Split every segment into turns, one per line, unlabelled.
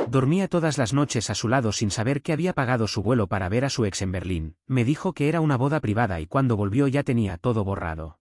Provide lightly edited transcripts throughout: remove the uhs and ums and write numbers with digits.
Dormía todas las noches a su lado sin saber que había pagado su vuelo para ver a su ex en Berlín. Me dijo que era una boda privada y cuando volvió ya tenía todo borrado.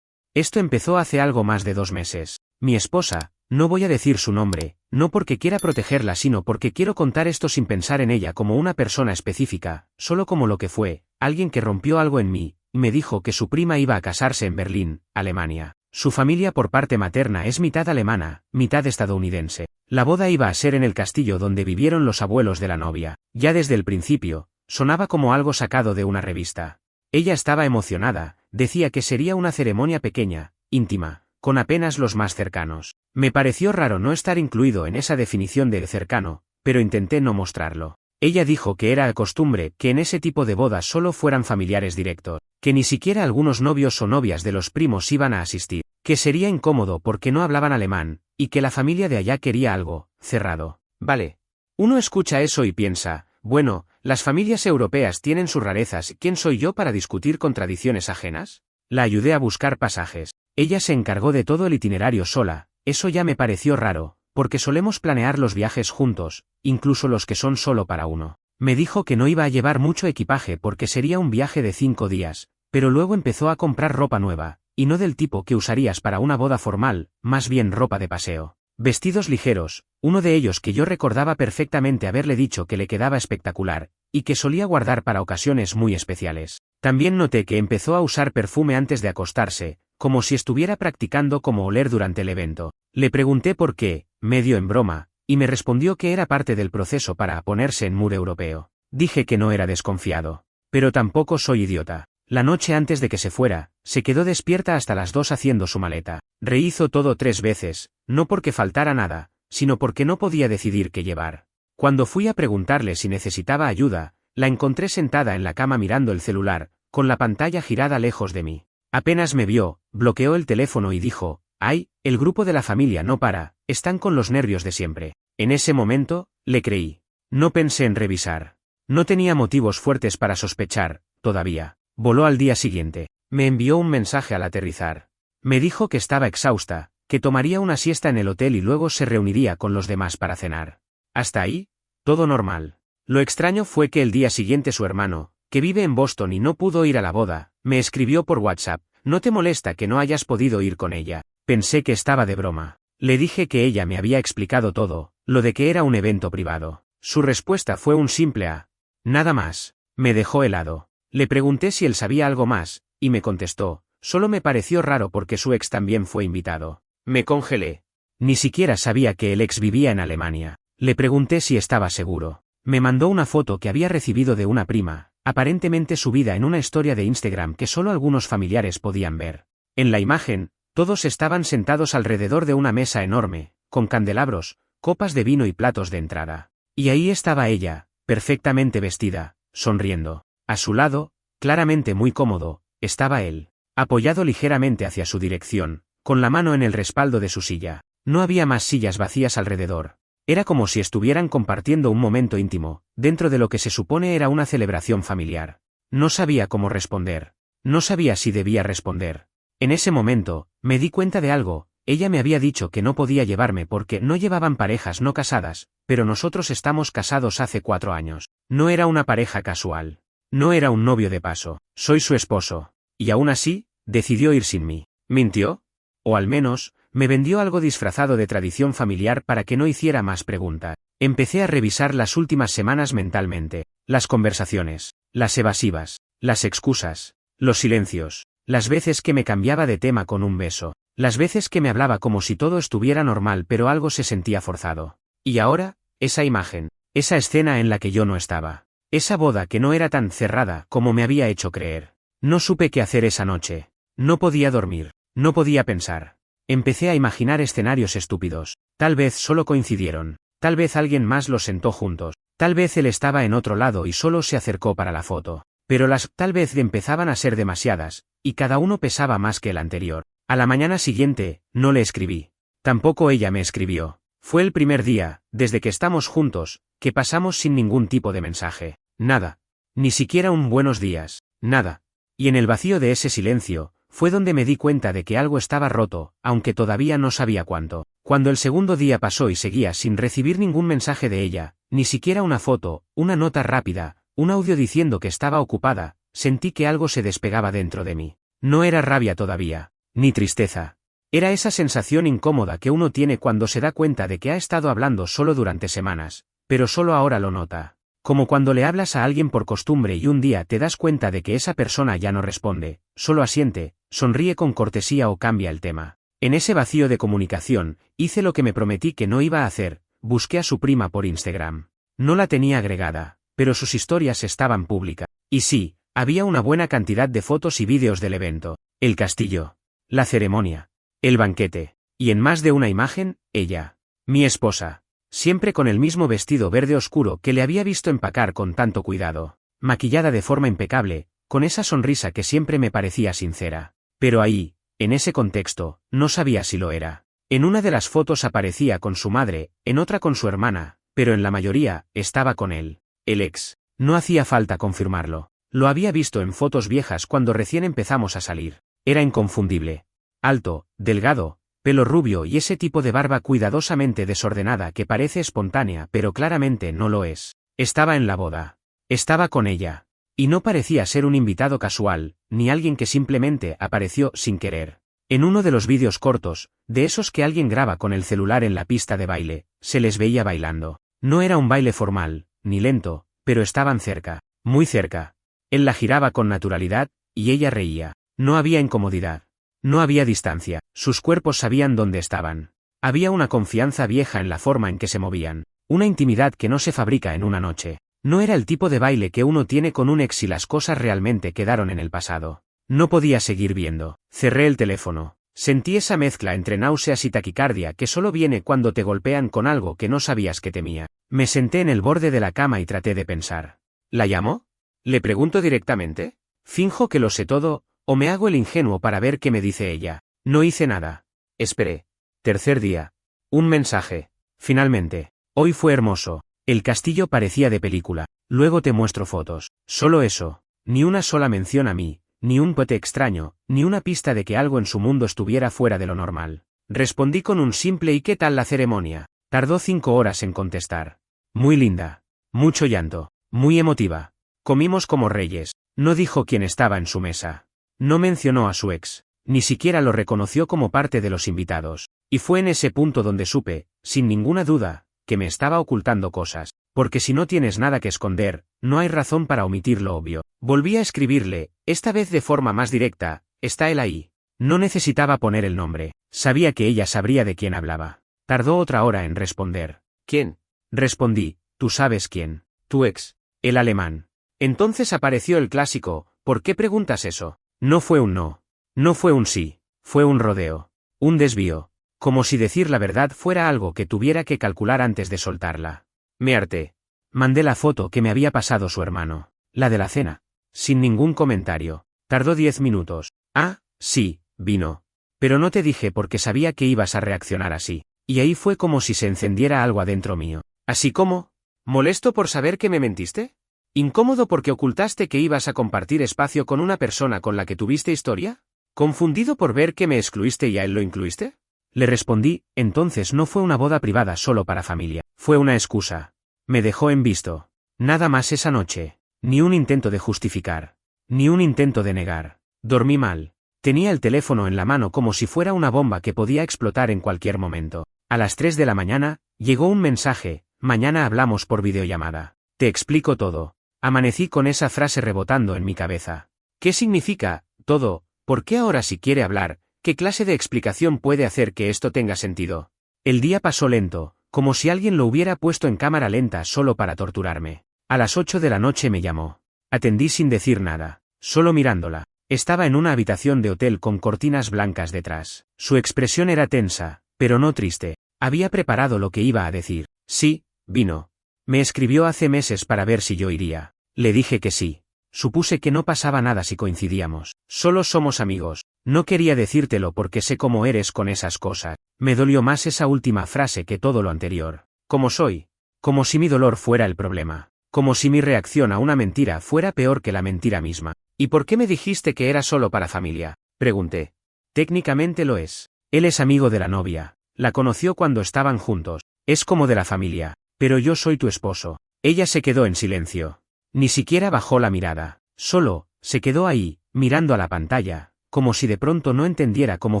Esto empezó hace algo más de 2 meses. Mi esposa, no voy a decir su nombre, no porque quiera protegerla sino porque quiero contar esto sin pensar en ella como una persona específica, solo como lo que fue, alguien que rompió algo en mí, y me dijo que su prima iba a casarse en Berlín, Alemania. Su familia por parte materna es mitad alemana, mitad estadounidense. La boda iba a ser en el castillo donde vivieron los abuelos de la novia. Ya desde el principio, sonaba como algo sacado de una revista. Ella estaba emocionada, decía que sería una ceremonia pequeña, íntima, con apenas los más cercanos. Me pareció raro no estar incluido en esa definición de cercano, pero intenté no mostrarlo. Ella dijo que era costumbre que en ese tipo de bodas solo fueran familiares directos, que ni siquiera algunos novios o novias de los primos iban a asistir, que sería incómodo porque no hablaban alemán, y que la familia de allá quería algo cerrado. Vale. Uno escucha eso y piensa, bueno, las familias europeas tienen sus rarezas, ¿quién soy yo para discutir con tradiciones ajenas? La ayudé a buscar pasajes. Ella se encargó de todo el itinerario sola, eso ya me pareció raro, porque solemos planear los viajes juntos, incluso los que son solo para uno. Me dijo que no iba a llevar mucho equipaje porque sería un viaje de 5 días, pero luego empezó a comprar ropa nueva, y no del tipo que usarías para una boda formal, más bien ropa de paseo. Vestidos ligeros, uno de ellos que yo recordaba perfectamente haberle dicho que le quedaba espectacular, y que solía guardar para ocasiones muy especiales. También noté que empezó a usar perfume antes de acostarse, como si estuviera practicando cómo oler durante el evento. Le pregunté por qué, medio en broma, y me respondió que era parte del proceso para ponerse en mood europeo. Dije que no era desconfiado. Pero tampoco soy idiota. La noche antes de que se fuera, se quedó despierta hasta las 2 haciendo su maleta. Rehizo todo 3 veces, no porque faltara nada, sino porque no podía decidir qué llevar. Cuando fui a preguntarle si necesitaba ayuda, la encontré sentada en la cama mirando el celular, con la pantalla girada lejos de mí. Apenas me vio, bloqueó el teléfono y dijo, «Ay, el grupo de la familia no para, están con los nervios de siempre». En ese momento, le creí. No pensé en revisar. No tenía motivos fuertes para sospechar, todavía. Voló al día siguiente. Me envió un mensaje al aterrizar. Me dijo que estaba exhausta, que tomaría una siesta en el hotel y luego se reuniría con los demás para cenar. Hasta ahí, todo normal. Lo extraño fue que el día siguiente su hermano, que vive en Boston y no pudo ir a la boda, me escribió por WhatsApp, «¿No te molesta que no hayas podido ir con ella?» Pensé que estaba de broma. Le dije que ella me había explicado todo, lo de que era un evento privado. Su respuesta fue un simple nada más. Me dejó helado. Le pregunté si él sabía algo más, y me contestó, solo me pareció raro porque su ex también fue invitado. Me congelé. Ni siquiera sabía que el ex vivía en Alemania. Le pregunté si estaba seguro. Me mandó una foto que había recibido de una prima, aparentemente subida en una historia de Instagram que solo algunos familiares podían ver. En la imagen, todos estaban sentados alrededor de una mesa enorme, con candelabros, copas de vino y platos de entrada. Y ahí estaba ella, perfectamente vestida, sonriendo. A su lado, claramente muy cómodo, estaba él, apoyado ligeramente hacia su dirección, con la mano en el respaldo de su silla. No había más sillas vacías alrededor. Era como si estuvieran compartiendo un momento íntimo, dentro de lo que se supone era una celebración familiar. No sabía cómo responder. No sabía si debía responder. En ese momento, me di cuenta de algo. Ella me había dicho que no podía llevarme porque no llevaban parejas no casadas, pero nosotros estamos casados hace 4 años. No era una pareja casual. No era un novio de paso. Soy su esposo. Y aún así, decidió ir sin mí. ¿Mintió? O al menos, me vendió algo disfrazado de tradición familiar para que no hiciera más preguntas. Empecé a revisar las últimas semanas mentalmente. Las conversaciones, las evasivas, las excusas, los silencios, las veces que me cambiaba de tema con un beso, las veces que me hablaba como si todo estuviera normal pero algo se sentía forzado. Y ahora, esa imagen, esa escena en la que yo no estaba. Esa boda que no era tan cerrada como me había hecho creer. No supe qué hacer esa noche. No podía dormir. No podía pensar. Empecé a imaginar escenarios estúpidos. Tal vez solo coincidieron. Tal vez alguien más los sentó juntos. Tal vez él estaba en otro lado y solo se acercó para la foto. Pero las tal vez empezaban a ser demasiadas, y cada uno pesaba más que el anterior. A la mañana siguiente, no le escribí. Tampoco ella me escribió. Fue el primer día, desde que estamos juntos, que pasamos sin ningún tipo de mensaje. Nada. Ni siquiera un buenos días. Nada. Y en el vacío de ese silencio, fue donde me di cuenta de que algo estaba roto, aunque todavía no sabía cuánto. Cuando el segundo día pasó y seguía sin recibir ningún mensaje de ella, ni siquiera una foto, una nota rápida, un audio diciendo que estaba ocupada, sentí que algo se despegaba dentro de mí. No era rabia todavía, ni tristeza. Era esa sensación incómoda que uno tiene cuando se da cuenta de que ha estado hablando solo durante semanas, pero solo ahora lo nota. Como cuando le hablas a alguien por costumbre y un día te das cuenta de que esa persona ya no responde, solo asiente, sonríe con cortesía o cambia el tema. En ese vacío de comunicación, hice lo que me prometí que no iba a hacer, busqué a su prima por Instagram. No la tenía agregada, pero sus historias estaban públicas. Y sí, había una buena cantidad de fotos y vídeos del evento, el castillo, la ceremonia, el banquete, y en más de una imagen, ella, mi esposa, siempre con el mismo vestido verde oscuro que le había visto empacar con tanto cuidado, maquillada de forma impecable, con esa sonrisa que siempre me parecía sincera. Pero ahí, en ese contexto, no sabía si lo era. En una de las fotos aparecía con su madre, en otra con su hermana, pero en la mayoría, estaba con él, el ex. No hacía falta confirmarlo. Lo había visto en fotos viejas cuando recién empezamos a salir. Era inconfundible. Alto, delgado, pelo rubio y ese tipo de barba cuidadosamente desordenada que parece espontánea pero claramente no lo es. Estaba en la boda. Estaba con ella. Y no parecía ser un invitado casual, ni alguien que simplemente apareció sin querer. En uno de los vídeos cortos, de esos que alguien graba con el celular en la pista de baile, se les veía bailando. No era un baile formal, ni lento, pero estaban cerca, muy cerca. Él la giraba con naturalidad, y ella reía. No había incomodidad. No había distancia. Sus cuerpos sabían dónde estaban. Había una confianza vieja en la forma en que se movían. Una intimidad que no se fabrica en una noche. No era el tipo de baile que uno tiene con un ex si las cosas realmente quedaron en el pasado. No podía seguir viendo. Cerré el teléfono. Sentí esa mezcla entre náuseas y taquicardia que solo viene cuando te golpean con algo que no sabías que temía. Me senté en el borde de la cama y traté de pensar. ¿La llamo? ¿Le pregunto directamente? ¿Finjo que lo sé todo, o me hago el ingenuo para ver qué me dice ella? No hice nada. Esperé. Tercer día. Un mensaje. Finalmente. Hoy fue hermoso. El castillo parecía de película. Luego te muestro fotos. Solo eso. Ni una sola mención a mí, ni un pote extraño, ni una pista de que algo en su mundo estuviera fuera de lo normal. Respondí con un simple ¿y qué tal la ceremonia? Tardó 5 horas en contestar. Muy linda. Mucho llanto. Muy emotiva. Comimos como reyes. No dijo quién estaba en su mesa. No mencionó a su ex. Ni siquiera lo reconoció como parte de los invitados. Y fue en ese punto donde supe, sin ninguna duda, que me estaba ocultando cosas. Porque si no tienes nada que esconder, no hay razón para omitir lo obvio. Volví a escribirle, esta vez de forma más directa, ¿está él ahí? No necesitaba poner el nombre. Sabía que ella sabría de quién hablaba. Tardó otra hora en responder. ¿Quién? Respondí, tú sabes quién. Tu ex. El alemán. Entonces apareció el clásico, ¿por qué preguntas eso? No fue un no. No fue un sí. Fue un rodeo. Un desvío. Como si decir la verdad fuera algo que tuviera que calcular antes de soltarla. Me harté. Mandé la foto que me había pasado su hermano. La de la cena. Sin ningún comentario. Tardó 10 minutos. Ah, sí, vino. Pero no te dije porque sabía que ibas a reaccionar así. Y ahí fue como si se encendiera algo adentro mío. Así como, ¿molesto por saber que me mentiste? ¿Incómodo porque ocultaste que ibas a compartir espacio con una persona con la que tuviste historia? ¿Confundido por ver que me excluiste y a él lo incluiste? Le respondí, entonces no fue una boda privada solo para familia. Fue una excusa. Me dejó en visto. Nada más esa noche. Ni un intento de justificar. Ni un intento de negar. Dormí mal. Tenía el teléfono en la mano como si fuera una bomba que podía explotar en cualquier momento. A las 3 de la mañana, llegó un mensaje, mañana hablamos por videollamada. Te explico todo. Amanecí con esa frase rebotando en mi cabeza. ¿Qué significa, todo? ¿Por qué ahora si quiere hablar? ¿Qué clase de explicación puede hacer que esto tenga sentido? El día pasó lento, como si alguien lo hubiera puesto en cámara lenta solo para torturarme. A las 8 de la noche me llamó. Atendí sin decir nada, solo mirándola. Estaba en una habitación de hotel con cortinas blancas detrás. Su expresión era tensa, pero no triste. Había preparado lo que iba a decir. Sí, vino. Me escribió hace meses para ver si yo iría. Le dije que sí. Supuse que no pasaba nada si coincidíamos. Solo somos amigos. No quería decírtelo porque sé cómo eres con esas cosas. Me dolió más esa última frase que todo lo anterior. ¿Cómo soy? Como si mi dolor fuera el problema. Como si mi reacción a una mentira fuera peor que la mentira misma. ¿Y por qué me dijiste que era solo para familia? Pregunté. Técnicamente lo es. Él es amigo de la novia. La conoció cuando estaban juntos. Es como de la familia. Pero yo soy tu esposo. Ella se quedó en silencio. Ni siquiera bajó la mirada. Solo, se quedó ahí, mirando a la pantalla, como si de pronto no entendiera cómo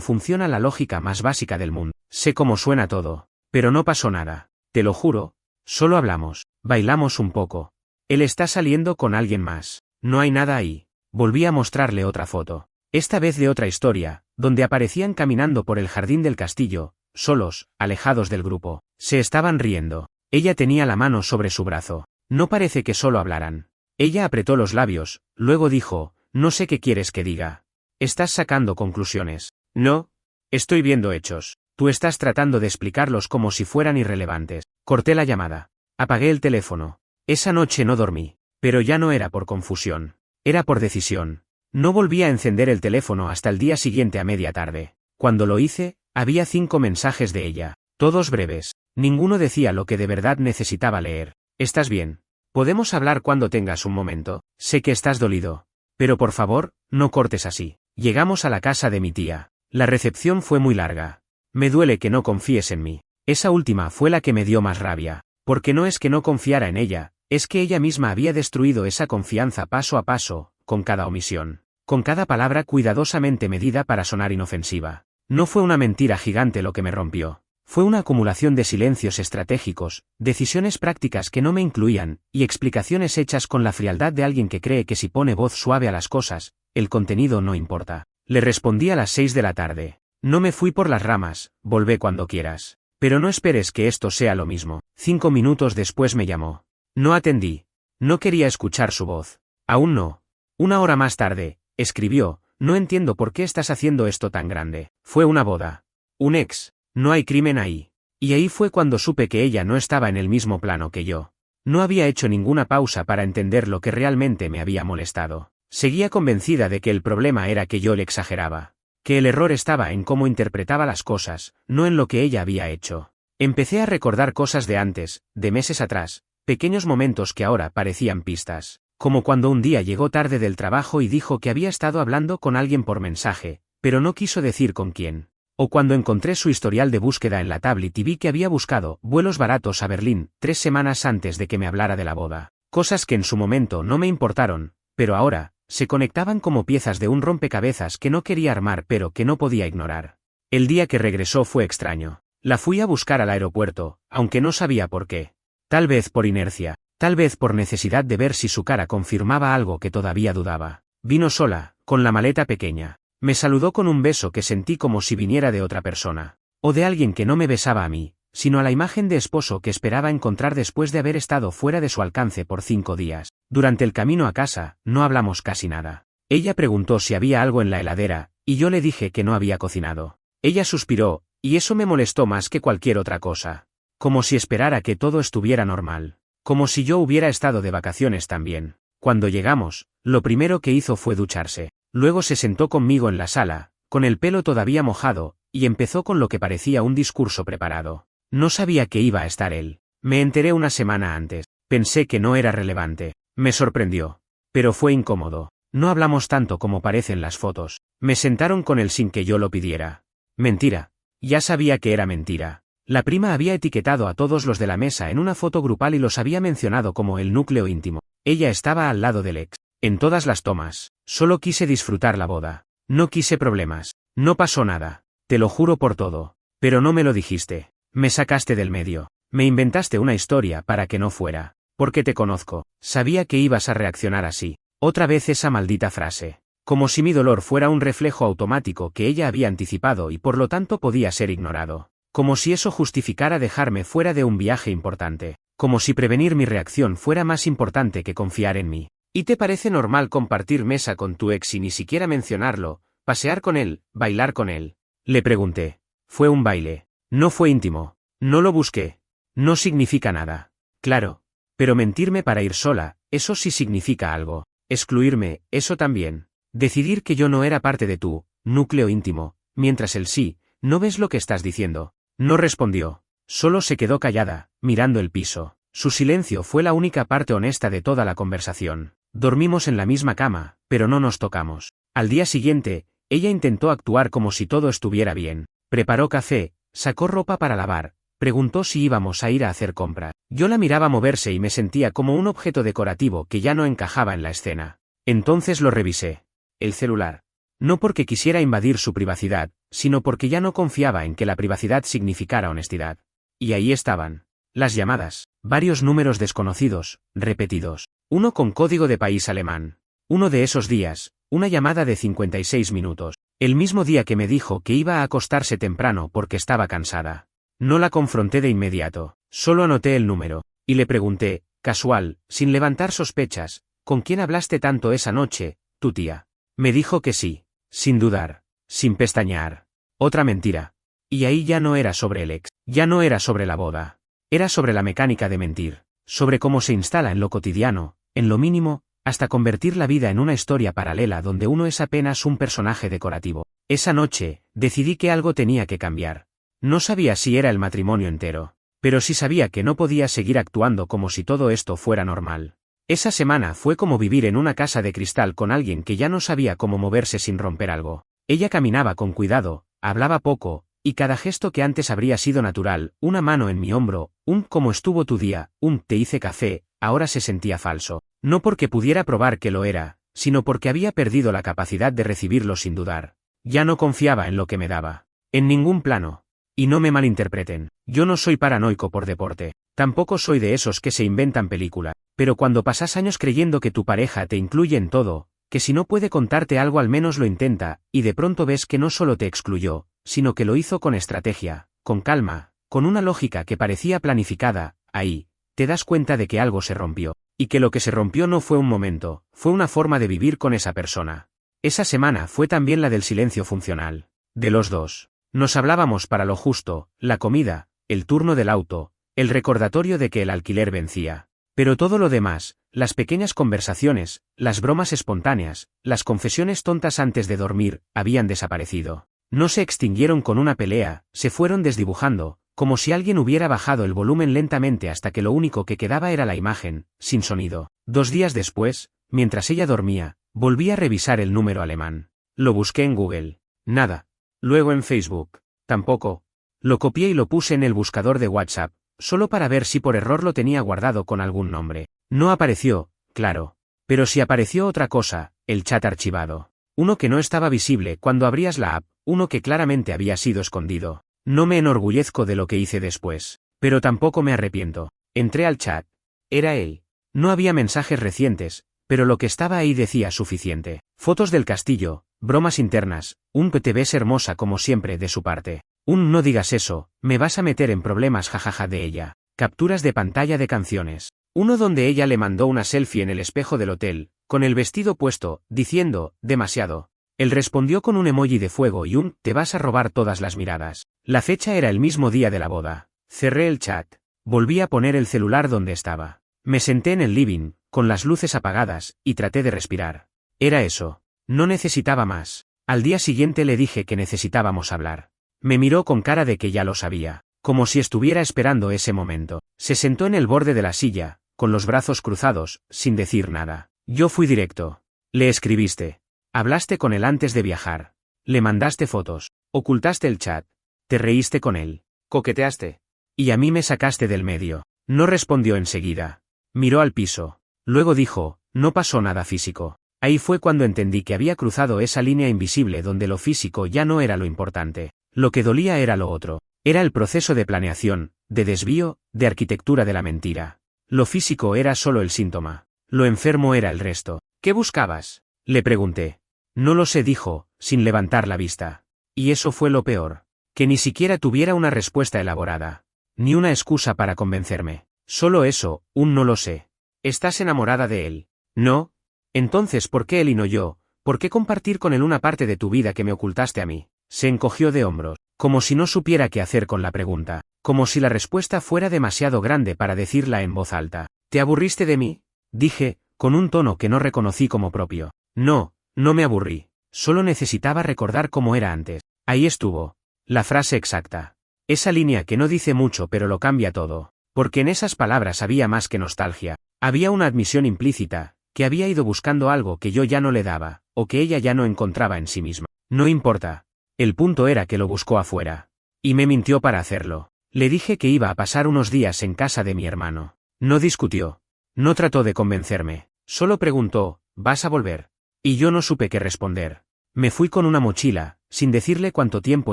funciona la lógica más básica del mundo. Sé cómo suena todo. Pero no pasó nada. Te lo juro. Solo hablamos. Bailamos un poco. Él está saliendo con alguien más. No hay nada ahí. Volví a mostrarle otra foto. Esta vez de otra historia, donde aparecían caminando por el jardín del castillo, solos, alejados del grupo. Se estaban riendo. Ella tenía la mano sobre su brazo. No parece que solo hablaran. Ella apretó los labios, luego dijo, no sé qué quieres que diga. ¿Estás sacando conclusiones? No. Estoy viendo hechos. Tú estás tratando de explicarlos como si fueran irrelevantes. Corté la llamada. Apagué el teléfono. Esa noche no dormí. Pero ya no era por confusión. Era por decisión. No volví a encender el teléfono hasta el día siguiente a media tarde. Cuando lo hice, había 5 mensajes de ella. Todos breves. Ninguno decía lo que de verdad necesitaba leer. ¿Estás bien? Podemos hablar cuando tengas un momento. Sé que estás dolido. Pero por favor, no cortes así. Llegamos a la casa de mi tía. La recepción fue muy larga. Me duele que no confíes en mí. Esa última fue la que me dio más rabia. Porque no es que no confiara en ella, es que ella misma había destruido esa confianza paso a paso, con cada omisión. Con cada palabra cuidadosamente medida para sonar inofensiva. No fue una mentira gigante lo que me rompió. Fue una acumulación de silencios estratégicos, decisiones prácticas que no me incluían, y explicaciones hechas con la frialdad de alguien que cree que si pone voz suave a las cosas, el contenido no importa. Le respondí a las 6 de la tarde. No me fui por las ramas, volvé cuando quieras. Pero no esperes que esto sea lo mismo. 5 minutos después me llamó. No atendí. No quería escuchar su voz. Aún no. 1 hora más tarde, escribió, no entiendo por qué estás haciendo esto tan grande. Fue una boda. Un ex. No hay crimen ahí. Y ahí fue cuando supe que ella no estaba en el mismo plano que yo. No había hecho ninguna pausa para entender lo que realmente me había molestado. Seguía convencida de que el problema era que yo le exageraba. Que el error estaba en cómo interpretaba las cosas, no en lo que ella había hecho. Empecé a recordar cosas de antes, de meses atrás, pequeños momentos que ahora parecían pistas. Como cuando un día llegó tarde del trabajo y dijo que había estado hablando con alguien por mensaje, pero no quiso decir con quién. O cuando encontré su historial de búsqueda en la tablet y vi que había buscado vuelos baratos a Berlín 3 semanas antes de que me hablara de la boda. Cosas que en su momento no me importaron, pero ahora, se conectaban como piezas de un rompecabezas que no quería armar pero que no podía ignorar. El día que regresó fue extraño. La fui a buscar al aeropuerto, aunque no sabía por qué. Tal vez por inercia, tal vez por necesidad de ver si su cara confirmaba algo que todavía dudaba. Vino sola, con la maleta pequeña. Me saludó con un beso que sentí como si viniera de otra persona. O de alguien que no me besaba a mí, sino a la imagen de esposo que esperaba encontrar después de haber estado fuera de su alcance por 5 días. Durante el camino a casa, no hablamos casi nada. Ella preguntó si había algo en la heladera, y yo le dije que no había cocinado. Ella suspiró, y eso me molestó más que cualquier otra cosa. Como si esperara que todo estuviera normal. Como si yo hubiera estado de vacaciones también. Cuando llegamos, lo primero que hizo fue ducharse. Luego se sentó conmigo en la sala, con el pelo todavía mojado, y empezó con lo que parecía un discurso preparado. No sabía que iba a estar él. Me enteré una semana antes. Pensé que no era relevante. Me sorprendió. Pero fue incómodo. No hablamos tanto como parecen las fotos. Me sentaron con él sin que yo lo pidiera. Mentira. Ya sabía que era mentira. La prima había etiquetado a todos los de la mesa en una foto grupal y los había mencionado como el núcleo íntimo. Ella estaba al lado del ex. En todas las tomas. Solo quise disfrutar la boda. No quise problemas. No pasó nada. Te lo juro por todo. Pero no me lo dijiste. Me sacaste del medio. Me inventaste una historia para que no fuera. Porque te conozco. Sabía que ibas a reaccionar así. Otra vez esa maldita frase. Como si mi dolor fuera un reflejo automático que ella había anticipado y por lo tanto podía ser ignorado. Como si eso justificara dejarme fuera de un viaje importante. Como si prevenir mi reacción fuera más importante que confiar en mí. ¿Y te parece normal compartir mesa con tu ex y ni siquiera mencionarlo, pasear con él, bailar con él? Le pregunté. Fue un baile. No fue íntimo. No lo busqué. No significa nada. Claro. Pero mentirme para ir sola, eso sí significa algo. Excluirme, eso también. Decidir que yo no era parte de tu núcleo íntimo, mientras él sí. ¿No ves lo que estás diciendo? No respondió. Solo se quedó callada, mirando el piso. Su silencio fue la única parte honesta de toda la conversación. Dormimos en la misma cama, pero no nos tocamos. Al día siguiente, Ella intentó actuar como si todo estuviera bien. Preparó café, sacó ropa para lavar, preguntó si íbamos a ir a hacer compras. Yo la miraba moverse y me sentía como un objeto decorativo que ya no encajaba en la escena. Entonces lo revisé. El celular. No porque quisiera invadir su privacidad, sino porque ya no confiaba en que la privacidad significara honestidad. Y ahí estaban. Las llamadas. Varios números desconocidos, repetidos. Uno con código de país alemán. Uno de esos días, una llamada de 56 minutos. El mismo día que me dijo que iba a acostarse temprano porque estaba cansada. No la confronté de inmediato, solo anoté el número, y le pregunté, casual, sin levantar sospechas, ¿con quién hablaste tanto esa noche, tu tía? Me dijo que sí, sin dudar, sin pestañear. Otra mentira. Y ahí ya no era sobre el ex, ya no era sobre la boda. Era sobre la mecánica de mentir, sobre cómo se instala en lo cotidiano, en lo mínimo, hasta convertir la vida en una historia paralela donde uno es apenas un personaje decorativo. Esa noche, decidí que algo tenía que cambiar. No sabía si era el matrimonio entero, pero sí sabía que no podía seguir actuando como si todo esto fuera normal. Esa semana fue como vivir en una casa de cristal con alguien que ya no sabía cómo moverse sin romper algo. Ella caminaba con cuidado, hablaba poco, y cada gesto que antes habría sido natural, una mano en mi hombro, un «¿cómo estuvo tu día?», un «te hice café», ahora se sentía falso. No porque pudiera probar que lo era, sino porque había perdido la capacidad de recibirlo sin dudar. Ya no confiaba en lo que me daba. En ningún plano. Y no me malinterpreten, yo no soy paranoico por deporte, tampoco soy de esos que se inventan película, pero cuando pasas años creyendo que tu pareja te incluye en todo, que si no puede contarte algo al menos lo intenta, y de pronto ves que no solo te excluyó, sino que lo hizo con estrategia, con calma, con una lógica que parecía planificada, ahí, te das cuenta de que algo se rompió, y que lo que se rompió no fue un momento, fue una forma de vivir con esa persona. Esa semana fue también la del silencio funcional, de los dos. Nos hablábamos para lo justo, la comida, el turno del auto, el recordatorio de que el alquiler vencía. Pero todo lo demás, las pequeñas conversaciones, las bromas espontáneas, las confesiones tontas antes de dormir, habían desaparecido. No se extinguieron con una pelea, se fueron desdibujando, como si alguien hubiera bajado el volumen lentamente hasta que lo único que quedaba era la imagen, sin sonido. 2 días después, mientras ella dormía, volví a revisar el número alemán. Lo busqué en Google. Nada. Luego en Facebook. Tampoco. Lo copié y lo puse en el buscador de WhatsApp, solo para ver si por error lo tenía guardado con algún nombre. No apareció, claro. Pero si apareció otra cosa, el chat archivado. Uno que no estaba visible cuando abrías la app, uno que claramente había sido escondido. No me enorgullezco de lo que hice después, pero tampoco me arrepiento. Entré al chat. Era él. No había mensajes recientes, pero lo que estaba ahí decía suficiente. Fotos del castillo, bromas internas, un «te ves hermosa como siempre» de su parte. Un «no digas eso, me vas a meter en problemas» jajaja de ella. Capturas de pantalla de canciones. Uno donde ella le mandó una selfie en el espejo del hotel, con el vestido puesto, diciendo «demasiado». Él respondió con un emoji de fuego y un «te vas a robar todas las miradas». La fecha era el mismo día de la boda. Cerré el chat. Volví a poner el celular donde estaba. Me senté en el living, con las luces apagadas, y traté de respirar. Era eso. No necesitaba más. Al día siguiente le dije que necesitábamos hablar. Me miró con cara de que ya lo sabía, como si estuviera esperando ese momento. Se sentó en el borde de la silla, con los brazos cruzados, sin decir nada. Yo fui directo. Le escribiste. Hablaste con él antes de viajar. Le mandaste fotos. Ocultaste el chat. Te reíste con él. Coqueteaste. Y a mí me sacaste del medio. No respondió enseguida. Miró al piso. Luego dijo, no pasó nada físico. Ahí fue cuando entendí que había cruzado esa línea invisible donde lo físico ya no era lo importante. Lo que dolía era lo otro. Era el proceso de planeación, de desvío, de arquitectura de la mentira. Lo físico era solo el síntoma. Lo enfermo era el resto. ¿Qué buscabas?, le pregunté. No lo sé, dijo, sin levantar la vista. Y eso fue lo peor. Que ni siquiera tuviera una respuesta elaborada. Ni una excusa para convencerme. Solo eso, un no lo sé. ¿Estás enamorada de él? No. Entonces, ¿por qué él y no yo? ¿Por qué compartir con él una parte de tu vida que me ocultaste a mí? Se encogió de hombros, como si no supiera qué hacer con la pregunta, como si la respuesta fuera demasiado grande para decirla en voz alta. ¿Te aburriste de mí?, dije, con un tono que no reconocí como propio. No, no me aburrí. Solo necesitaba recordar cómo era antes. Ahí estuvo. La frase exacta. Esa línea que no dice mucho pero lo cambia todo. Porque en esas palabras había más que nostalgia. Había una admisión implícita, que había ido buscando algo que yo ya no le daba, o que ella ya no encontraba en sí misma. No importa. El punto era que lo buscó afuera. Y me mintió para hacerlo. Le dije que iba a pasar unos días en casa de mi hermano. No discutió. No trató de convencerme. Solo preguntó, ¿vas a volver? Y yo no supe qué responder. Me fui con una mochila, sin decirle cuánto tiempo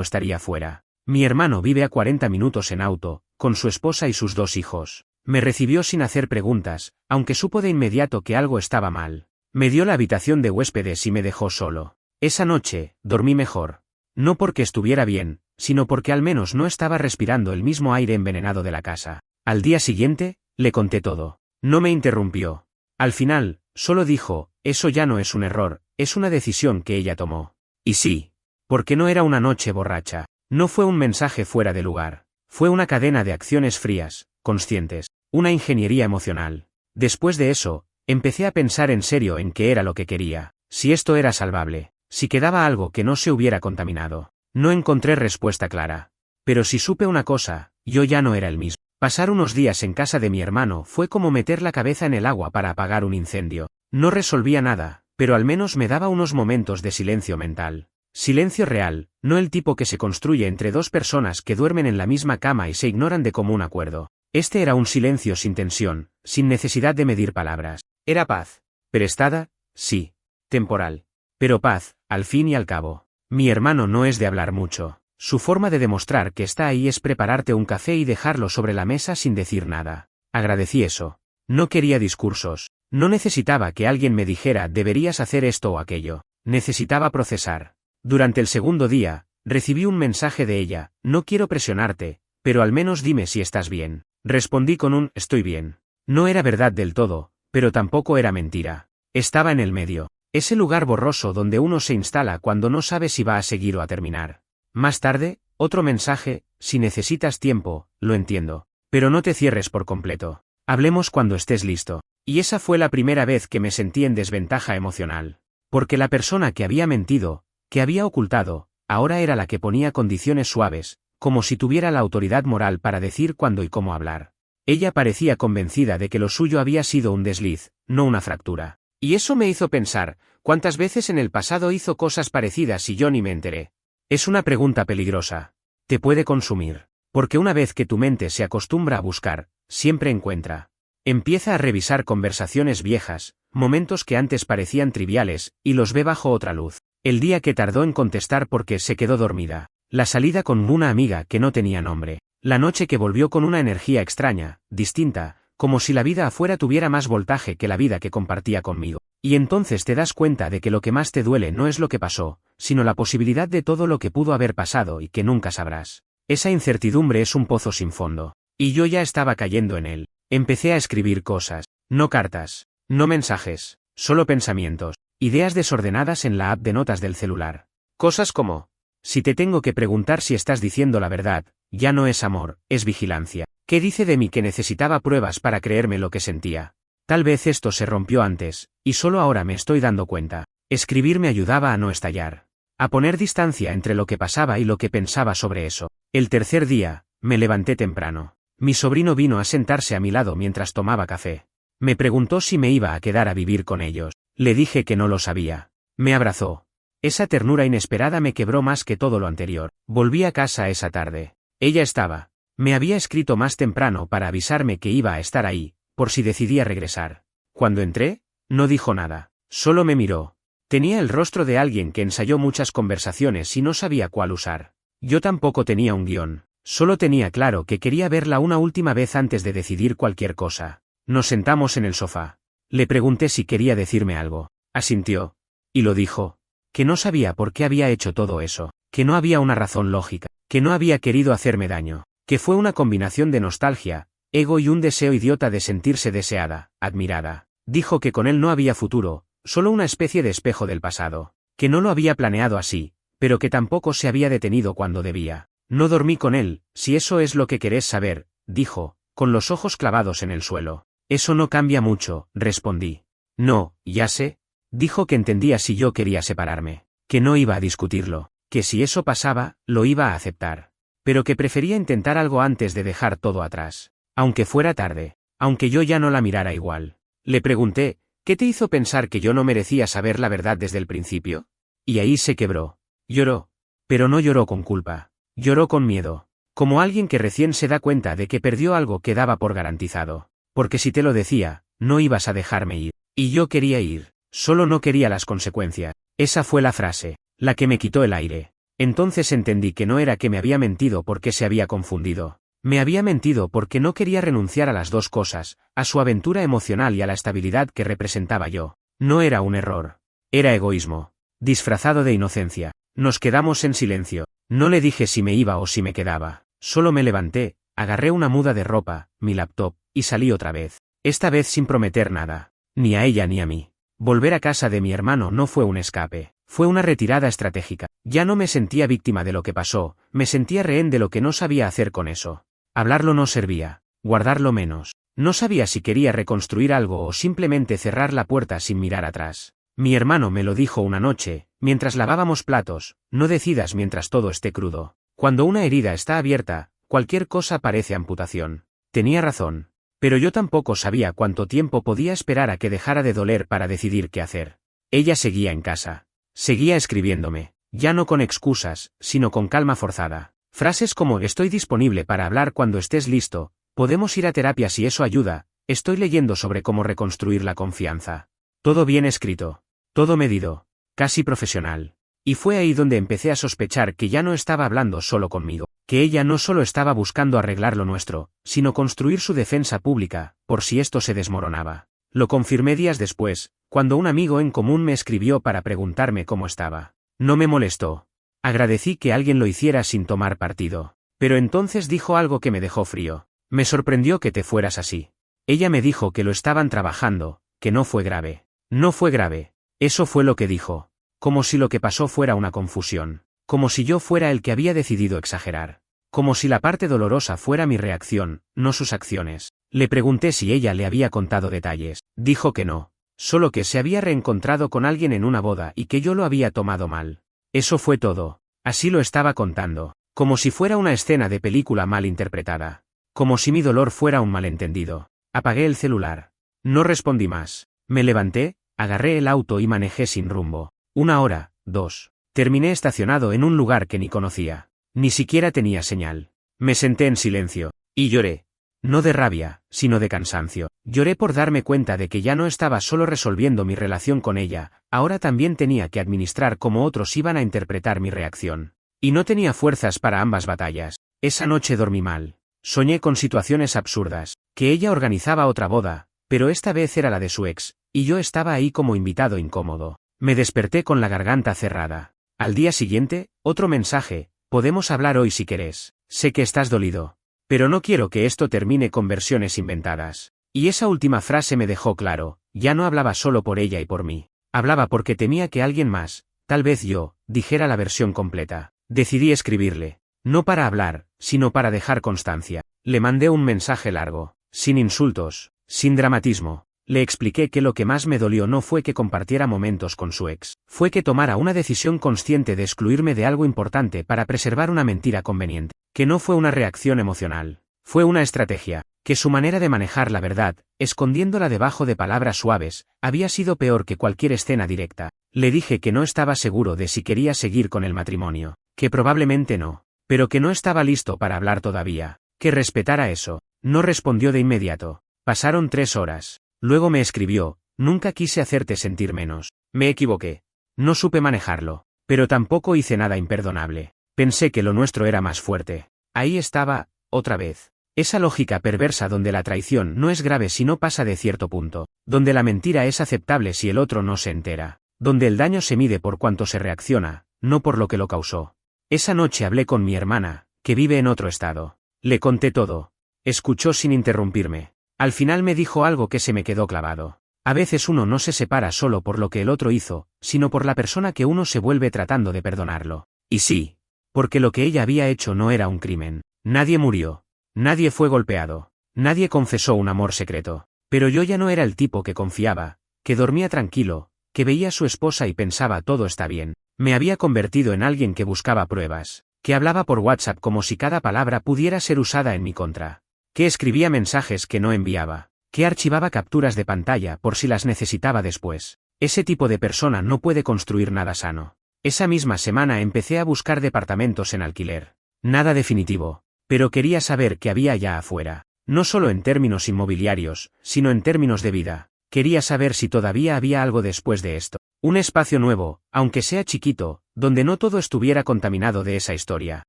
estaría fuera. Mi hermano vive a 40 minutos en auto, con su esposa y sus 2 hijos. Me recibió sin hacer preguntas, aunque supo de inmediato que algo estaba mal. Me dio la habitación de huéspedes y me dejó solo. Esa noche, dormí mejor. No porque estuviera bien, sino porque al menos no estaba respirando el mismo aire envenenado de la casa. Al día siguiente, le conté todo. No me interrumpió. Al final, solo dijo, eso ya no es un error, es una decisión que ella tomó. Y sí, porque no era una noche borracha. No fue un mensaje fuera de lugar. Fue una cadena de acciones frías, conscientes, una ingeniería emocional. Después de eso, empecé a pensar en serio en qué era lo que quería, si esto era salvable, si quedaba algo que no se hubiera contaminado. No encontré respuesta clara. Pero si supe una cosa, yo ya no era el mismo. Pasar unos días en casa de mi hermano fue como meter la cabeza en el agua para apagar un incendio. No resolvía nada, pero al menos me daba unos momentos de silencio mental. Silencio real, no el tipo que se construye entre 2 personas que duermen en la misma cama y se ignoran de común acuerdo. Este era un silencio sin tensión, sin necesidad de medir palabras. Era paz. Prestada, sí. Temporal. Pero paz, al fin y al cabo. Mi hermano no es de hablar mucho. Su forma de demostrar que está ahí es prepararte un café y dejarlo sobre la mesa sin decir nada. Agradecí eso. No quería discursos. No necesitaba que alguien me dijera deberías hacer esto o aquello. Necesitaba procesar. Durante el segundo día, recibí un mensaje de ella, no quiero presionarte, pero al menos dime si estás bien. Respondí con un estoy bien. No era verdad del todo, pero tampoco era mentira. Estaba en el medio. Ese lugar borroso donde uno se instala cuando no sabe si va a seguir o a terminar. Más tarde, otro mensaje, si necesitas tiempo, lo entiendo. Pero no te cierres por completo. Hablemos cuando estés listo. Y esa fue la primera vez que me sentí en desventaja emocional. Porque la persona que había mentido, que había ocultado, ahora era la que ponía condiciones suaves, como si tuviera la autoridad moral para decir cuándo y cómo hablar. Ella parecía convencida de que lo suyo había sido un desliz, no una fractura. Y eso me hizo pensar, ¿cuántas veces en el pasado hizo cosas parecidas y yo ni me enteré? Es una pregunta peligrosa. Te puede consumir. Porque una vez que tu mente se acostumbra a buscar, siempre encuentra. Empieza a revisar conversaciones viejas, momentos que antes parecían triviales, y los ve bajo otra luz. El día que tardó en contestar porque se quedó dormida. La salida con una amiga que no tenía nombre. La noche que volvió con una energía extraña, distinta, como si la vida afuera tuviera más voltaje que la vida que compartía conmigo. Y entonces te das cuenta de que lo que más te duele no es lo que pasó, sino la posibilidad de todo lo que pudo haber pasado y que nunca sabrás. Esa incertidumbre es un pozo sin fondo. Y yo ya estaba cayendo en él. Empecé a escribir cosas, no cartas, no mensajes, solo pensamientos, ideas desordenadas en la app de notas del celular. Cosas como, si te tengo que preguntar si estás diciendo la verdad, ya no es amor, es vigilancia. ¿Qué dice de mí que necesitaba pruebas para creerme lo que sentía? Tal vez esto se rompió antes, y solo ahora me estoy dando cuenta. Escribir me ayudaba a no estallar. A poner distancia entre lo que pasaba y lo que pensaba sobre eso. El tercer día, me levanté temprano. Mi sobrino vino a sentarse a mi lado mientras tomaba café. Me preguntó si me iba a quedar a vivir con ellos. Le dije que no lo sabía. Me abrazó. Esa ternura inesperada me quebró más que todo lo anterior. Volví a casa esa tarde. Ella estaba. Me había escrito más temprano para avisarme que iba a estar ahí, por si decidía regresar. Cuando entré, no dijo nada. Solo me miró. Tenía el rostro de alguien que ensayó muchas conversaciones y no sabía cuál usar. Yo tampoco tenía un guión. Solo tenía claro que quería verla una última vez antes de decidir cualquier cosa. Nos sentamos en el sofá. Le pregunté si quería decirme algo. Asintió. Y lo dijo. Que no sabía por qué había hecho todo eso. Que no había una razón lógica. Que no había querido hacerme daño. Que fue una combinación de nostalgia, ego y un deseo idiota de sentirse deseada, admirada. Dijo que con él no había futuro, solo una especie de espejo del pasado. Que no lo había planeado así, pero que tampoco se había detenido cuando debía. No dormí con él, si eso es lo que querés saber, dijo, con los ojos clavados en el suelo. Eso no cambia mucho, respondí. No, ya sé. Dijo que entendía si yo quería separarme, que no iba a discutirlo, que si eso pasaba, lo iba a aceptar. Pero que prefería intentar algo antes de dejar todo atrás. Aunque fuera tarde, aunque yo ya no la mirara igual. Le pregunté, ¿qué te hizo pensar que yo no merecía saber la verdad desde el principio? Y ahí se quebró. Lloró. Pero no lloró con culpa. Lloró con miedo. Como alguien que recién se da cuenta de que perdió algo que daba por garantizado. Porque si te lo decía, no ibas a dejarme ir. Y yo quería ir. Solo no quería las consecuencias. Esa fue la frase, la que me quitó el aire. Entonces entendí que no era que me había mentido porque se había confundido. Me había mentido porque no quería renunciar a las dos cosas, a su aventura emocional y a la estabilidad que representaba yo. No era un error. Era egoísmo. Disfrazado de inocencia. Nos quedamos en silencio. No le dije si me iba o si me quedaba. Solo me levanté, agarré una muda de ropa, mi laptop, y salí otra vez. Esta vez sin prometer nada. Ni a ella ni a mí. Volver a casa de mi hermano no fue un escape. Fue una retirada estratégica. Ya no me sentía víctima de lo que pasó, me sentía rehén de lo que no sabía hacer con eso. Hablarlo no servía. Guardarlo menos. No sabía si quería reconstruir algo o simplemente cerrar la puerta sin mirar atrás. Mi hermano me lo dijo una noche, mientras lavábamos platos: no decidas mientras todo esté crudo. Cuando una herida está abierta, cualquier cosa parece amputación. Tenía razón. Pero yo tampoco sabía cuánto tiempo podía esperar a que dejara de doler para decidir qué hacer. Ella seguía en casa. Seguía escribiéndome. Ya no con excusas, sino con calma forzada. Frases como: estoy disponible para hablar cuando estés listo, podemos ir a terapia si eso ayuda, estoy leyendo sobre cómo reconstruir la confianza. Todo bien escrito. Todo medido. Casi profesional. Y fue ahí donde empecé a sospechar que ya no estaba hablando solo conmigo, que ella no solo estaba buscando arreglar lo nuestro, sino construir su defensa pública, por si esto se desmoronaba. Lo confirmé días después, cuando un amigo en común me escribió para preguntarme cómo estaba. No me molestó. Agradecí que alguien lo hiciera sin tomar partido. Pero entonces dijo algo que me dejó frío. Me sorprendió que te fueras así. Ella me dijo que lo estaban trabajando, que no fue grave. No fue grave. Eso fue lo que dijo. Como si lo que pasó fuera una confusión. Como si yo fuera el que había decidido exagerar. Como si la parte dolorosa fuera mi reacción, no sus acciones. Le pregunté si ella le había contado detalles. Dijo que no. Solo que se había reencontrado con alguien en una boda y que yo lo había tomado mal. Eso fue todo. Así lo estaba contando. Como si fuera una escena de película mal interpretada. Como si mi dolor fuera un malentendido. Apagué el celular. No respondí más. Me levanté, agarré el auto y manejé sin rumbo. 1 hora, 2. Terminé estacionado en un lugar que ni conocía. Ni siquiera tenía señal. Me senté en silencio. Y lloré. No de rabia, sino de cansancio. Lloré por darme cuenta de que ya no estaba solo resolviendo mi relación con ella, ahora también tenía que administrar cómo otros iban a interpretar mi reacción. Y no tenía fuerzas para ambas batallas. Esa noche dormí mal. Soñé con situaciones absurdas, que ella organizaba otra boda, pero esta vez era la de su ex, y yo estaba ahí como invitado incómodo. Me desperté con la garganta cerrada. Al día siguiente, otro mensaje: podemos hablar hoy si querés. Sé que estás dolido. Pero no quiero que esto termine con versiones inventadas. Y esa última frase me dejó claro, ya no hablaba solo por ella y por mí. Hablaba porque temía que alguien más, tal vez yo, dijera la versión completa. Decidí escribirle. No para hablar, sino para dejar constancia. Le mandé un mensaje largo, sin insultos, sin dramatismo. Le expliqué que lo que más me dolió no fue que compartiera momentos con su ex, fue que tomara una decisión consciente de excluirme de algo importante para preservar una mentira conveniente, que no fue una reacción emocional, fue una estrategia, que su manera de manejar la verdad, escondiéndola debajo de palabras suaves, había sido peor que cualquier escena directa. Le dije que no estaba seguro de si quería seguir con el matrimonio, que probablemente no, pero que no estaba listo para hablar todavía, que respetara eso. No respondió de inmediato. Pasaron 3 horas. Luego me escribió: nunca quise hacerte sentir menos. Me equivoqué. No supe manejarlo, pero tampoco hice nada imperdonable. Pensé que lo nuestro era más fuerte. Ahí estaba, otra vez. Esa lógica perversa donde la traición no es grave si no pasa de cierto punto, donde la mentira es aceptable si el otro no se entera, donde el daño se mide por cuánto se reacciona, no por lo que lo causó. Esa noche hablé con mi hermana, que vive en otro estado. Le conté todo. Escuchó sin interrumpirme. Al final me dijo algo que se me quedó clavado. A veces uno no se separa solo por lo que el otro hizo, sino por la persona que uno se vuelve tratando de perdonarlo. Y sí, porque lo que ella había hecho no era un crimen. Nadie murió. Nadie fue golpeado. Nadie confesó un amor secreto. Pero yo ya no era el tipo que confiaba, que dormía tranquilo, que veía a su esposa y pensaba todo está bien. Me había convertido en alguien que buscaba pruebas, que hablaba por WhatsApp como si cada palabra pudiera ser usada en mi contra. Que escribía mensajes que no enviaba, que archivaba capturas de pantalla por si las necesitaba después. Ese tipo de persona no puede construir nada sano. Esa misma semana empecé a buscar departamentos en alquiler. Nada definitivo. Pero quería saber qué había allá afuera. No solo en términos inmobiliarios, sino en términos de vida. Quería saber si todavía había algo después de esto. Un espacio nuevo, aunque sea chiquito, donde no todo estuviera contaminado de esa historia.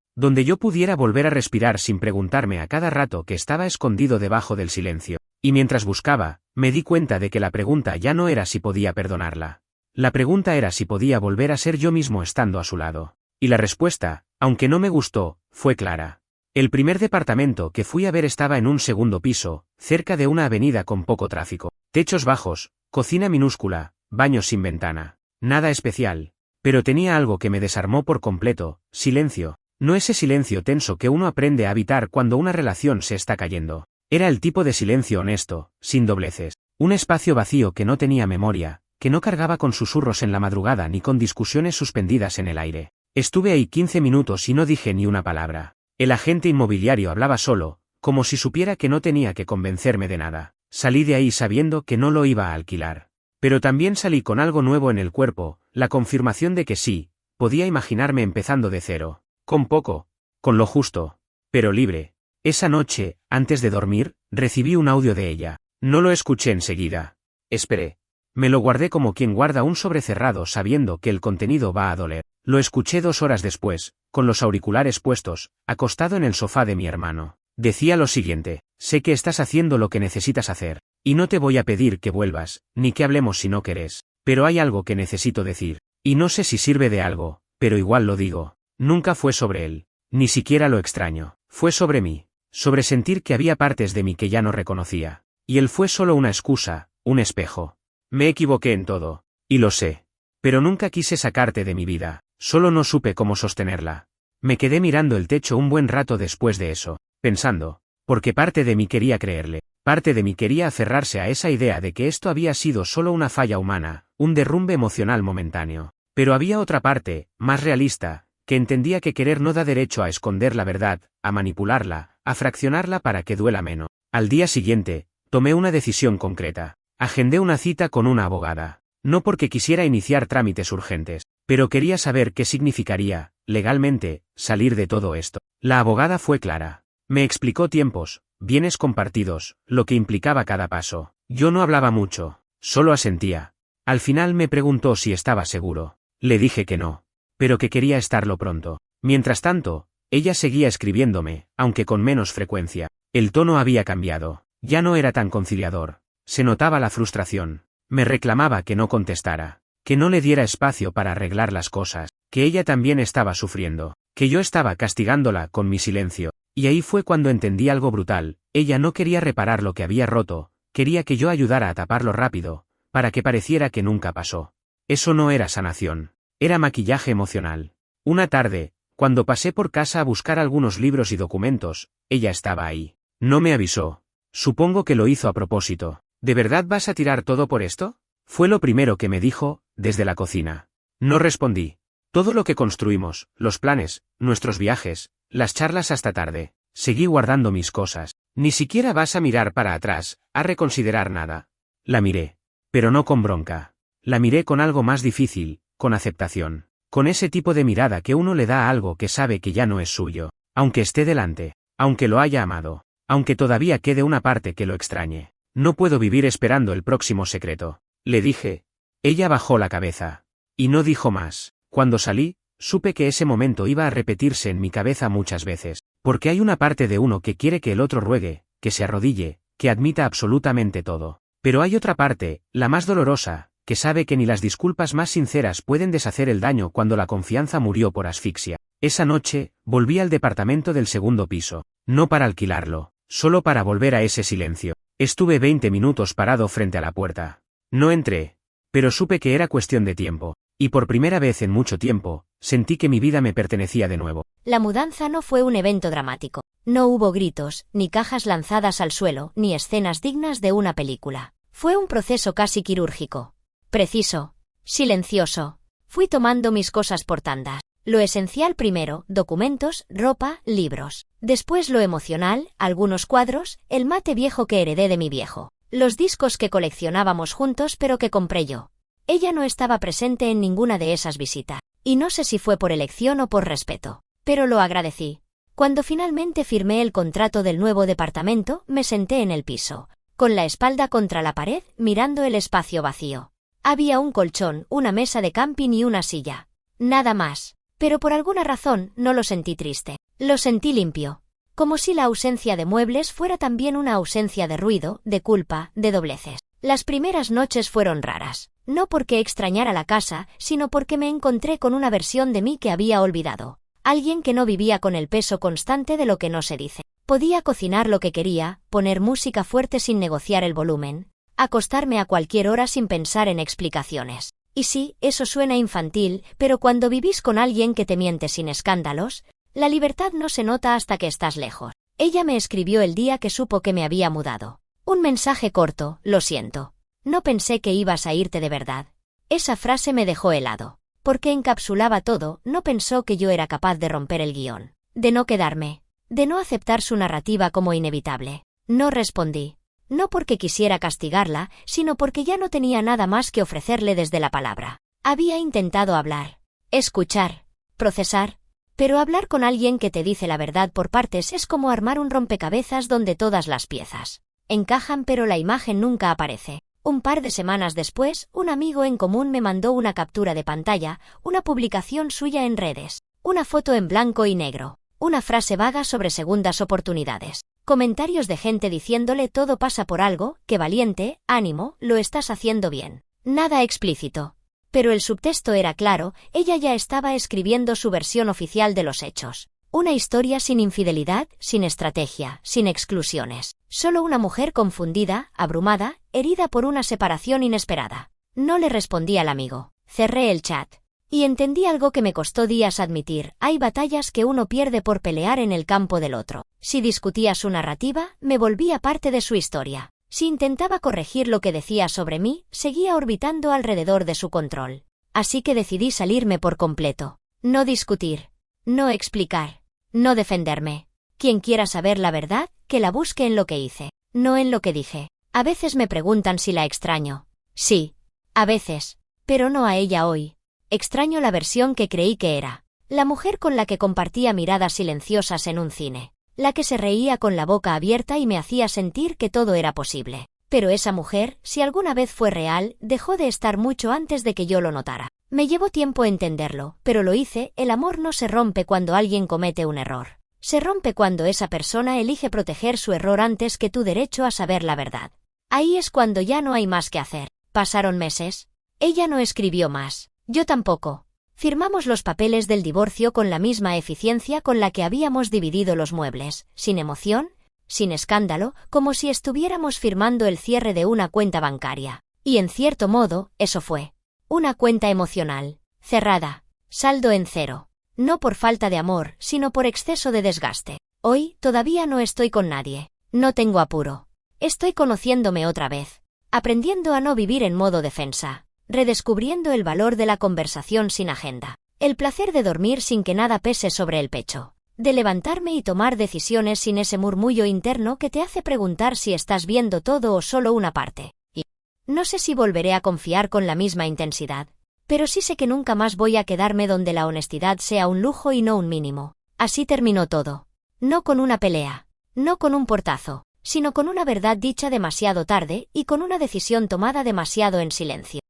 Donde yo pudiera volver a respirar sin preguntarme a cada rato que estaba escondido debajo del silencio. Y mientras buscaba, me di cuenta de que la pregunta ya no era si podía perdonarla. La pregunta era si podía volver a ser yo mismo estando a su lado. Y la respuesta, aunque no me gustó, fue clara. El primer departamento que fui a ver estaba en un segundo piso, cerca de una avenida con poco tráfico. Techos bajos, cocina minúscula, baños sin ventana. Nada especial. Pero tenía algo que me desarmó por completo: silencio. No ese silencio tenso que uno aprende a habitar cuando una relación se está cayendo. Era el tipo de silencio honesto, sin dobleces. Un espacio vacío que no tenía memoria, que no cargaba con susurros en la madrugada ni con discusiones suspendidas en el aire. Estuve ahí 15 minutos y no dije ni una palabra. El agente inmobiliario hablaba solo, como si supiera que no tenía que convencerme de nada. Salí de ahí sabiendo que no lo iba a alquilar. Pero también salí con algo nuevo en el cuerpo, la confirmación de que sí, podía imaginarme empezando de cero. Con poco. Con lo justo. Pero libre. Esa noche, antes de dormir, recibí un audio de ella. No lo escuché enseguida. Esperé. Me lo guardé como quien guarda un sobre cerrado sabiendo que el contenido va a doler. Lo escuché 2 horas después, con los auriculares puestos, acostado en el sofá de mi hermano. Decía lo siguiente: sé que estás haciendo lo que necesitas hacer, y no te voy a pedir que vuelvas, ni que hablemos si no querés, pero hay algo que necesito decir, y no sé si sirve de algo, pero igual lo digo. Nunca fue sobre él, ni siquiera lo extraño, fue sobre mí, sobre sentir que había partes de mí que ya no reconocía, y él fue solo una excusa, un espejo. Me equivoqué en todo, y lo sé. Pero nunca quise sacarte de mi vida, solo no supe cómo sostenerla. Me quedé mirando el techo un buen rato después de eso, pensando, porque parte de mí quería creerle, parte de mí quería aferrarse a esa idea de que esto había sido solo una falla humana, un derrumbe emocional momentáneo. Pero había otra parte, más realista, que entendía que querer no da derecho a esconder la verdad, a manipularla, a fraccionarla para que duela menos. Al día siguiente, tomé una decisión concreta. Agendé una cita con una abogada. No porque quisiera iniciar trámites urgentes, pero quería saber qué significaría, legalmente, salir de todo esto. La abogada fue clara. Me explicó tiempos, bienes compartidos, lo que implicaba cada paso. Yo no hablaba mucho, solo asentía. Al final me preguntó si estaba seguro. Le dije que no, pero que quería estarlo pronto. Mientras tanto, ella seguía escribiéndome, aunque con menos frecuencia. El tono había cambiado. Ya no era tan conciliador. Se notaba la frustración. Me reclamaba que no contestara, que no le diera espacio para arreglar las cosas, que ella también estaba sufriendo, que yo estaba castigándola con mi silencio. Y ahí fue cuando entendí algo brutal: ella no quería reparar lo que había roto, quería que yo ayudara a taparlo rápido, para que pareciera que nunca pasó. Eso no era sanación, era maquillaje emocional. Una tarde, cuando pasé por casa a buscar algunos libros y documentos, ella estaba ahí. No me avisó. Supongo que lo hizo a propósito. ¿De verdad vas a tirar todo por esto? Fue lo primero que me dijo, desde la cocina. No respondí. Todo lo que construimos, los planes, nuestros viajes, las charlas hasta tarde. Seguí guardando mis cosas. Ni siquiera vas a mirar para atrás, a reconsiderar nada. La miré. Pero no con bronca. La miré con algo más difícil, con aceptación. Con ese tipo de mirada que uno le da a algo que sabe que ya no es suyo. Aunque esté delante. Aunque lo haya amado. Aunque todavía quede una parte que lo extrañe. No puedo vivir esperando el próximo secreto. Le dije. Ella bajó la cabeza. Y no dijo más. Cuando salí, supe que ese momento iba a repetirse en mi cabeza muchas veces. Porque hay una parte de uno que quiere que el otro ruegue, que se arrodille, que admita absolutamente todo. Pero hay otra parte, la más dolorosa, que sabe que ni las disculpas más sinceras pueden deshacer el daño cuando la confianza murió por asfixia. Esa noche, volví al departamento del segundo piso. No para alquilarlo, solo para volver a ese silencio. Estuve 20 minutos parado frente a la puerta. No entré. Pero supe que era cuestión de tiempo. Y por primera vez en mucho tiempo, sentí que mi vida me pertenecía de nuevo.
La mudanza no fue un evento dramático. No hubo gritos, ni cajas lanzadas al suelo, ni escenas dignas de una película. Fue un proceso casi quirúrgico. Preciso. Silencioso. Fui tomando mis cosas por tandas. Lo esencial primero: documentos, ropa, libros. Después lo emocional: algunos cuadros, el mate viejo que heredé de mi viejo. Los discos que coleccionábamos juntos pero que compré yo. Ella no estaba presente en ninguna de esas visitas. y no sé si fue por elección o por respeto, pero lo agradecí. Cuando finalmente firmé el contrato del nuevo departamento, me senté en el piso, con la espalda contra la pared, mirando el espacio vacío. Había un colchón, una mesa de camping y una silla. Nada más. Pero por alguna razón no lo sentí triste. Lo sentí limpio. Como si la ausencia de muebles fuera también una ausencia de ruido, de culpa, de dobleces. Las primeras noches fueron raras. No porque extrañara la casa, sino porque me encontré con una versión de mí que había olvidado. Alguien que no vivía con el peso constante de lo que no se dice. Podía cocinar lo que quería, poner música fuerte sin negociar el volumen, acostarme a cualquier hora sin pensar en explicaciones. Y sí, eso suena infantil, pero cuando vivís con alguien que te miente sin escándalos, la libertad no se nota hasta que estás lejos. Ella me escribió el día que supo que me había mudado. Un mensaje corto: lo siento. No pensé que ibas a irte de verdad. Esa frase me dejó helado. Porque encapsulaba todo. No pensó que yo era capaz de romper el guión, de no quedarme, de no aceptar su narrativa como inevitable. No respondí. No porque quisiera castigarla, sino porque ya no tenía nada más que ofrecerle desde la palabra. Había intentado hablar, escuchar, procesar, pero hablar con alguien que te dice la verdad por partes es como armar un rompecabezas donde todas las piezas encajan pero la imagen nunca aparece. Un par de semanas después, un amigo en común me mandó una captura de pantalla, una publicación suya en redes, una foto en blanco y negro, una frase vaga sobre segundas oportunidades, comentarios de gente diciéndole todo pasa por algo, qué valiente, ánimo, lo estás haciendo bien. Nada explícito. Pero el subtexto era claro, ella ya estaba escribiendo su versión oficial de los hechos. Una historia sin infidelidad, sin estrategia, sin exclusiones. Solo una mujer confundida, abrumada, herida por una separación inesperada. No le respondí al amigo. Cerré el chat. Y entendí algo que me costó días admitir: hay batallas que uno pierde por pelear en el campo del otro. Si discutía su narrativa, me volvía parte de su historia. Si intentaba corregir lo que decía sobre mí, seguía orbitando alrededor de su control. Así que decidí salirme por completo. No discutir. No explicar. No defenderme. Quien quiera saber la verdad, que la busque en lo que hice, no en lo que dije. A veces me preguntan si la extraño. Sí. A veces. Pero no a ella hoy. Extraño la versión que creí que era. La mujer con la que compartía miradas silenciosas en un cine. La que se reía con la boca abierta y me hacía sentir que todo era posible. Pero esa mujer, si alguna vez fue real, dejó de estar mucho antes de que yo lo notara. Me llevó tiempo entenderlo, pero lo hice. El amor no se rompe cuando alguien comete un error. Se rompe cuando esa persona elige proteger su error antes que tu derecho a saber la verdad. Ahí es cuando ya no hay más que hacer. Pasaron meses. Ella no escribió más. Yo tampoco. Firmamos los papeles del divorcio con la misma eficiencia con la que habíamos dividido los muebles, sin emoción, sin escándalo, como si estuviéramos firmando el cierre de una cuenta bancaria. Y en cierto modo, eso fue. Una cuenta emocional, cerrada, saldo en cero. No por falta de amor, sino por exceso de desgaste. Hoy, todavía no estoy con nadie. No tengo apuro. Estoy conociéndome otra vez. Aprendiendo a no vivir en modo defensa. Redescubriendo el valor de la conversación sin agenda. El placer de dormir sin que nada pese sobre el pecho. De levantarme y tomar decisiones sin ese murmullo interno que te hace preguntar si estás viendo todo o solo una parte. Y no sé si volveré a confiar con la misma intensidad. Pero sí sé que nunca más voy a quedarme donde la honestidad sea un lujo y no un mínimo. Así terminó todo. No con una pelea. No con un portazo. Sino con una verdad dicha demasiado tarde y con una decisión tomada demasiado en silencio.